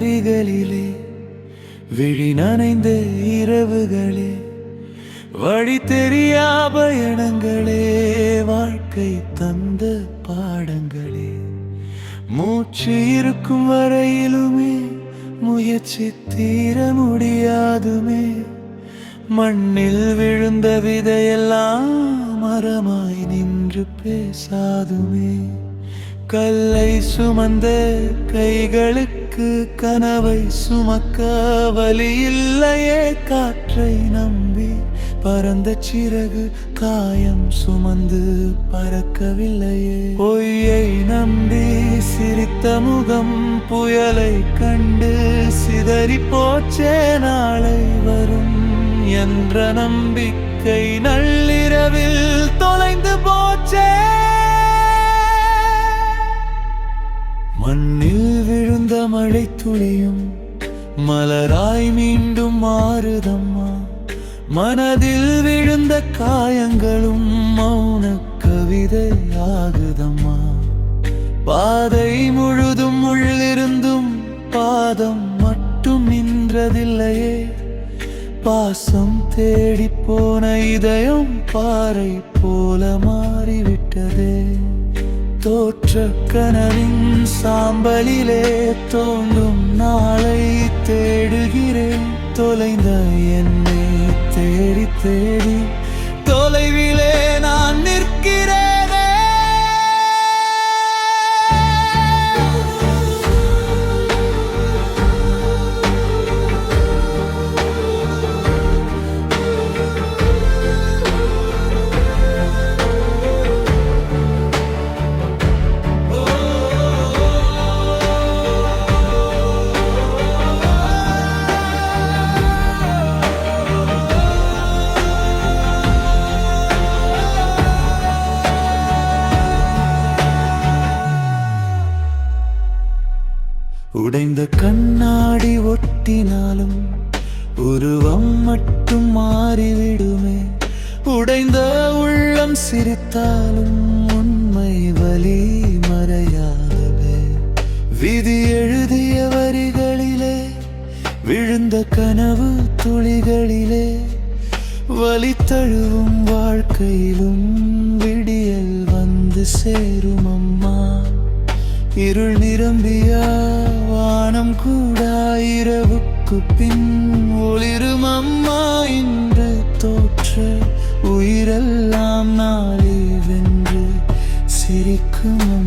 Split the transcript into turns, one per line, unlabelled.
வரிகளிலே விழி நனைந்த இரவுகளே, வழி தெரியா பயணங்களே, வாழ்க்கை தந்த பாடங்களே. மூச்சு இருக்கும் வரையிலுமே முயற்சி தீர முடியாதுமே. மண்ணில் விழுந்த விதையெல்லாம் மரமாய் நின்று பேசாதுமே. கல்லை சுமந்த கைகளுக்கு கனவை சுமக்க வலி இல்லையே. காற்றை நம்பி பறந்த சிறகு காயம் சுமந்து பறக்கவில்லையே. பொய்யை நம்பி சிரித்த முகம் புயலை கண்டு சிதறி போச்சே. நாளை வரும் என்ற நம்பிக்கை நள்ளிரவில் தொலைந்து போச்சே. மண்ணில் விழுந்த மழை துளியும் மலராய் மீண்டும் மாறுதம்மா. மனதில் விழுந்த காயங்களும் மௌன கவிதையாகுதம்மா. பாதை முழுதும் உள்ளிருந்தும் பாதம் மட்டும் நின்றதில்லையே. பாசம் தேடி போன இதயம் பாறை போல மாறிவிட்டதே. தோற்ற கனவின் சாம்பலிலே தோன்றும் நாளை தேடுகிறேன். தொலைந்த என்னை தேடி தேடி தொலைவிலே நான் நிற்கிறேனே. உடைந்த கண்ணாடி ஒட்டினாலும் உருவம் மட்டும் மாறிவிடுமே. உடைந்த உள்ளம் சிரித்தாலும் உண்மை வலி மறையாதவே. விதி எழுதிய வரிகளிலே விழுந்த கனவு துளிகளிலே வலி தழுவும் வாழ்க்கையிலும் விடியல் வந்து சேரும் அம்மா. இருள் நிரம்பிய வானம் கூட இரவுக்கு பின் ஒளிரும் அம்மா. இன்று தோற்ற உயிரெல்லாம் நாளை வென்று சிரிக்கும்.